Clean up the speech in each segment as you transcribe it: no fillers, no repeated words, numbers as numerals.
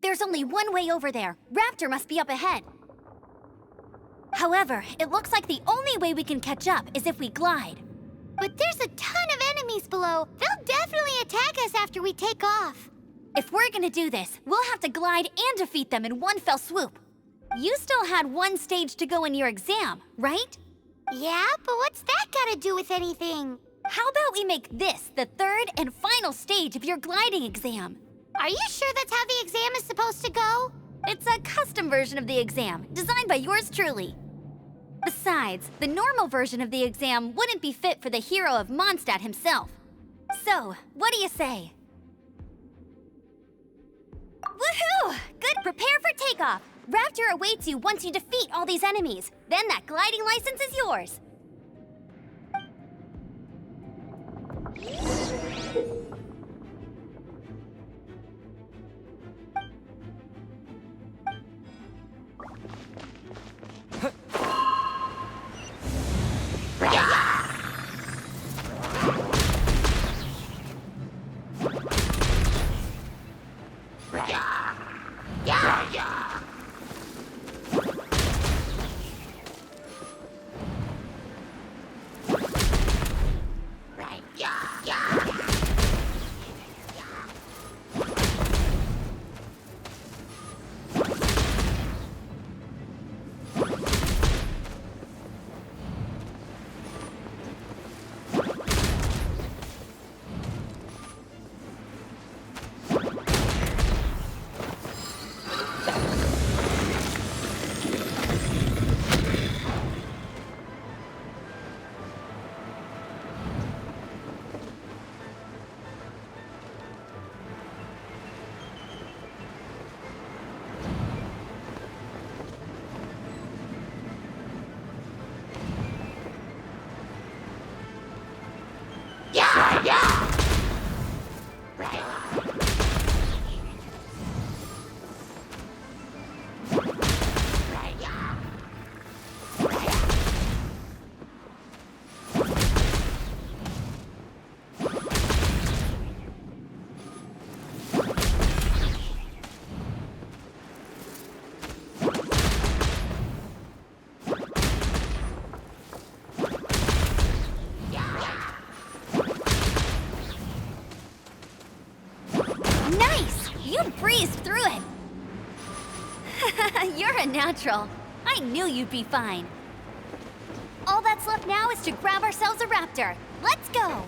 There's only one way over there. Raptor must be up ahead. However, it looks like the only way we can catch up is if we glide. But there's a ton of enemies below. They'll definitely attack us after we take off. If we're gonna do this, we'll have to glide and defeat them in one fell swoop. You still had one stage to go in your exam, right? Yeah, but what's that got to do with anything? How about we make this the third and final stage of your gliding exam? Are you sure that's how the exam is supposed to go? It's a custom version of the exam, designed by yours truly. Besides, the normal version of the exam wouldn't be fit for the hero of Mondstadt himself. So, what do you say? Woohoo! Good, prepare for takeoff! Raptor awaits you once you defeat all these enemies. Then that gliding license is yours. Breezed through it! You're a natural. I knew you'd be fine. All that's left now is to grab ourselves a raptor. Let's go!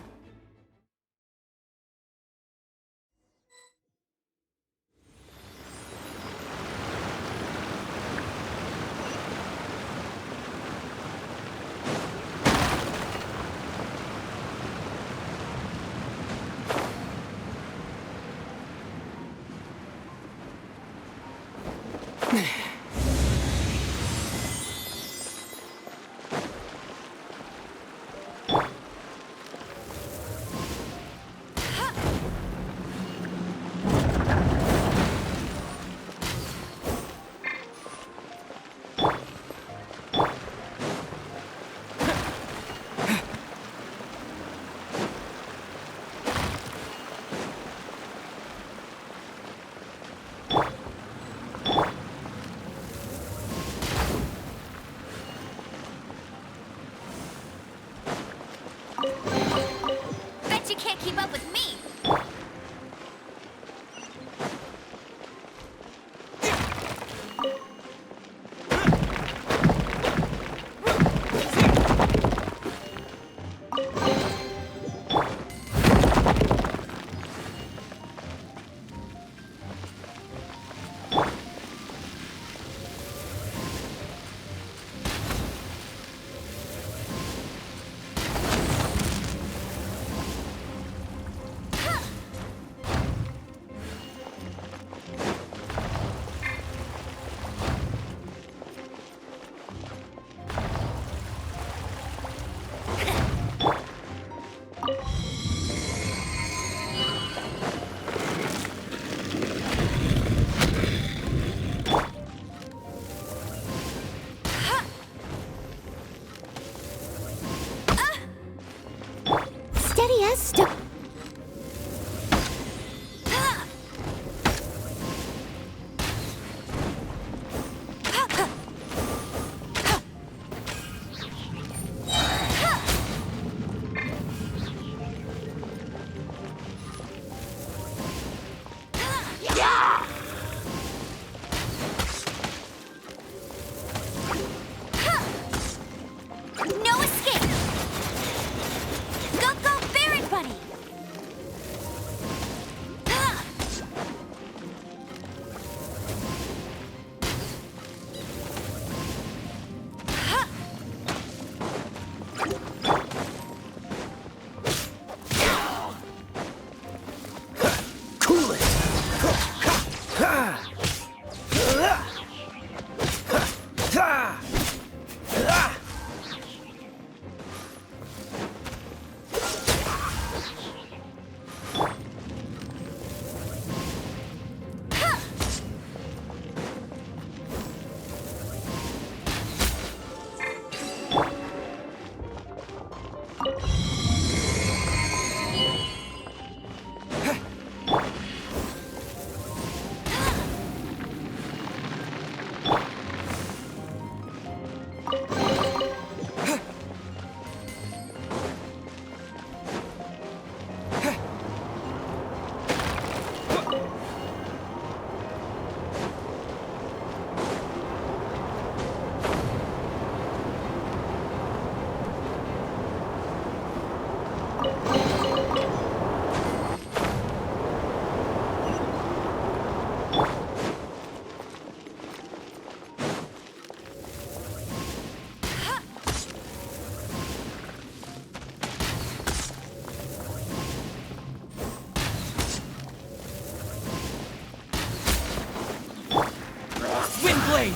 blade!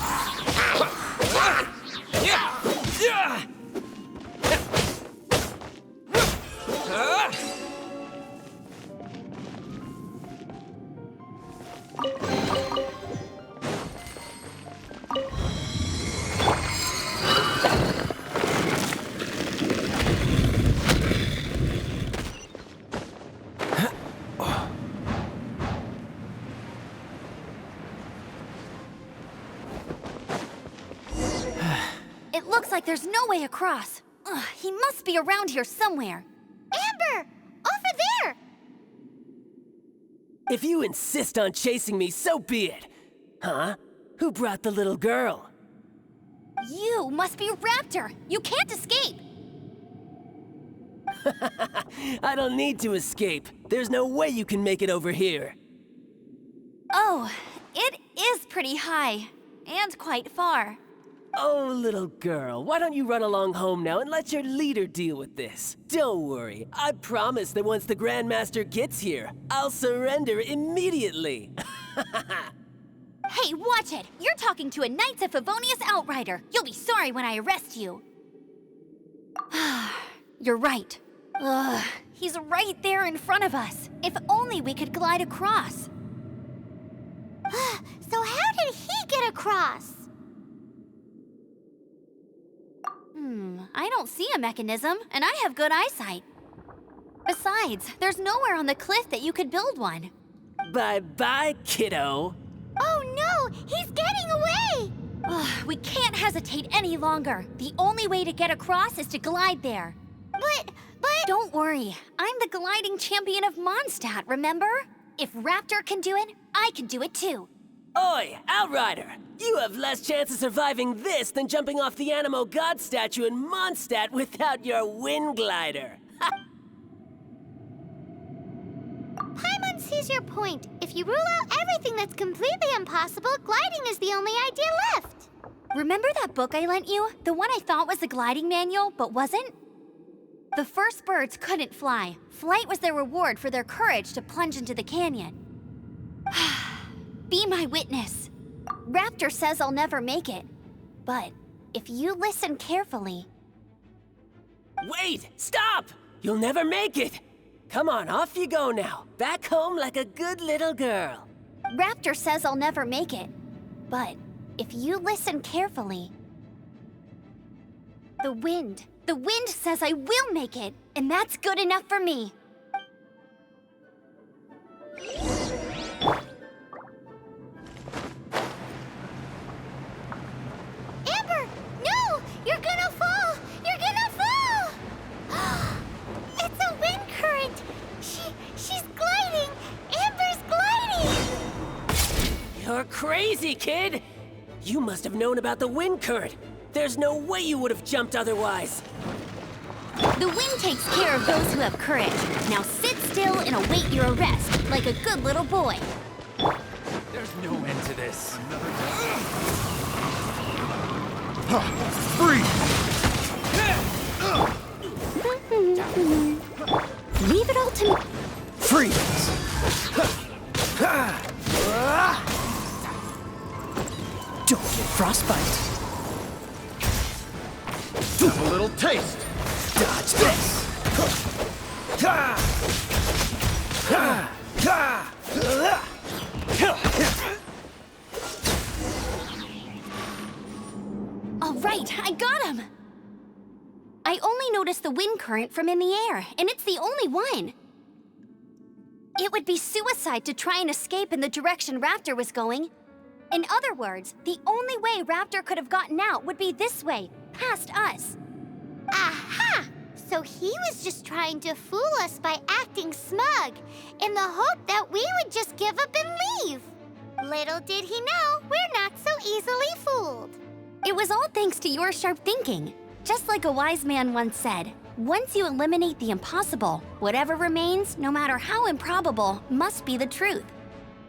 It looks like there's no way across. Ugh, he must be around here somewhere. Amber! Over there! If you insist on chasing me, so be it. Huh? Who brought the little girl? You must be Raptor. You can't escape. I don't need to escape. There's no way you can make it over here. Oh, it is pretty high. And quite far. Oh, little girl, why don't you run along home now and let your leader deal with this? Don't worry, I promise that once the Grandmaster gets here, I'll surrender immediately. Hey, watch it! You're talking to a Knights of Favonius outrider. You'll be sorry when I arrest you. You're right. Ugh, he's right there in front of us. If only we could glide across. So how did he get across? I don't see a mechanism, and I have good eyesight. Besides, there's nowhere on the cliff that you could build one. Bye-bye, kiddo. Oh no! He's getting away! Ugh, we can't hesitate any longer. The only way to get across is to glide there. But... Don't worry, I'm the gliding champion of Mondstadt, remember? If Raptor can do it, I can do it too. Oi, Outrider! You have less chance of surviving this than jumping off the Animo God statue in Mondstadt without your wind glider. Paimon sees your point. If you rule out everything that's completely impossible, gliding is the only idea left. Remember that book I lent you? The one I thought was the gliding manual, but wasn't? The first birds couldn't fly. Flight was their reward for their courage to plunge into the canyon. Be my witness. Raptor says I'll never make it. But if you listen carefully... Wait! Stop! You'll never make it! Come on, off you go now. Back home like a good little girl. Raptor says I'll never make it. But if you listen carefully... The wind says I will make it, and that's good enough for me. Amber! No! You're gonna fall! You're gonna fall! It's a wind current! She's gliding! Amber's gliding! You're crazy, kid! You must have known about the wind current. There's no way you would have jumped otherwise. The wind takes care of those who have courage. Now sit still and await your arrest, like a good little boy. There's no end to this. Freeze! Leave it all to me. Freeze! Don't get frostbite. Have a little taste. Dodge this. All right, I got him. I only noticed the wind current from in the air, and it's the only one. It would be suicide to try and escape in the direction Raptor was going. In other words, the only way Raptor could have gotten out would be this way, past us. Aha! So he was just trying to fool us by acting smug, in the hope that we would just give up and leave. Little did he know, we're not so easily fooled. It was all thanks to your sharp thinking. Just like a wise man once said, once you eliminate the impossible, whatever remains, no matter how improbable, must be the truth.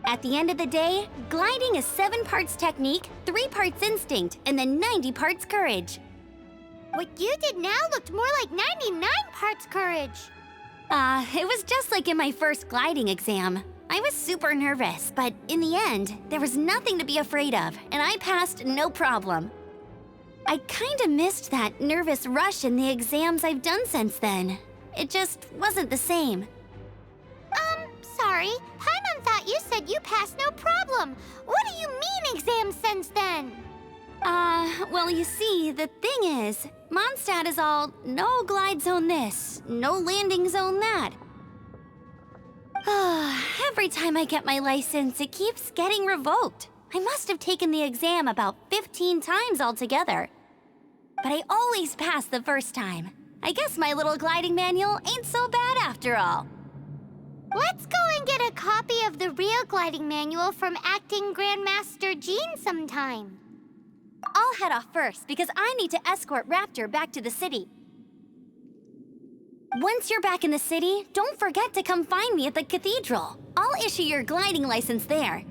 At the end of the day, gliding is 7 parts technique, 3 parts instinct, and then 90 parts courage. What you did now looked more like 99 parts courage. It was just like in my first gliding exam. I was super nervous, but in the end, there was nothing to be afraid of, and I passed no problem. I kinda missed that nervous rush in the exams I've done since then. It just wasn't the same. Sorry. Paimon thought you said you passed no problem. What do you mean exams since then? Well, you see, the thing is, Mondstadt is all no glide zone this, no landing zone that. Every time I get my license, it keeps getting revoked. I must have taken the exam about 15 times altogether. But I always pass the first time. I guess my little gliding manual ain't so bad after all. Let's go and get a copy of the real gliding manual from Acting Grandmaster Jean sometime. I'll head off first because I need to escort Raptor back to the city. Once you're back in the city, don't forget to come find me at the cathedral. I'll issue your gliding license there.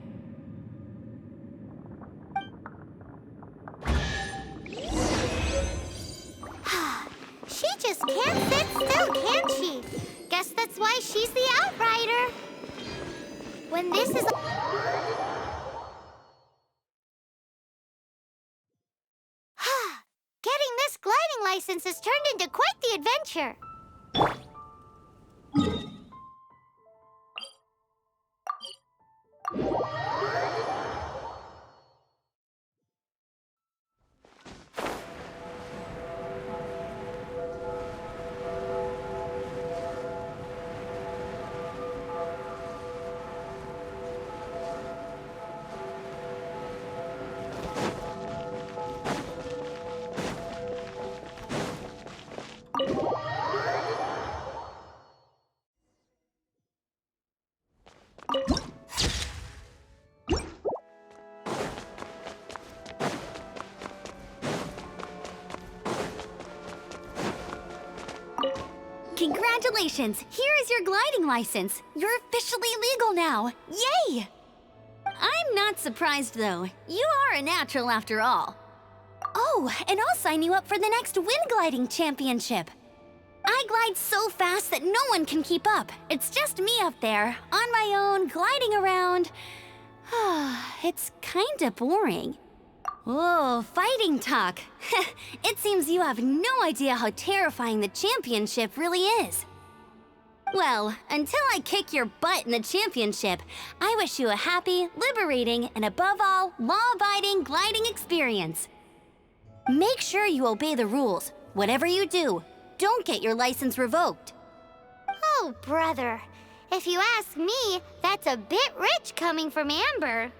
She just can't sit still, can she? Guess that's why she's the outrider. When this is... Getting this gliding license has turned into quite the adventure. Congratulations! Here is your gliding license. You're officially legal now. Yay! I'm not surprised, though. You are a natural after all. Oh, and I'll sign you up for the next wind gliding championship. I glide so fast that no one can keep up. It's just me up there, on my own, gliding around. It's kinda boring. Oh, fighting talk. It seems you have no idea how terrifying the championship really is. Well, until I kick your butt in the championship, I wish you a happy, liberating, and above all, law-abiding gliding experience. Make sure you obey the rules. Whatever you do, don't get your license revoked. Oh, brother. If you ask me, that's a bit rich coming from Amber.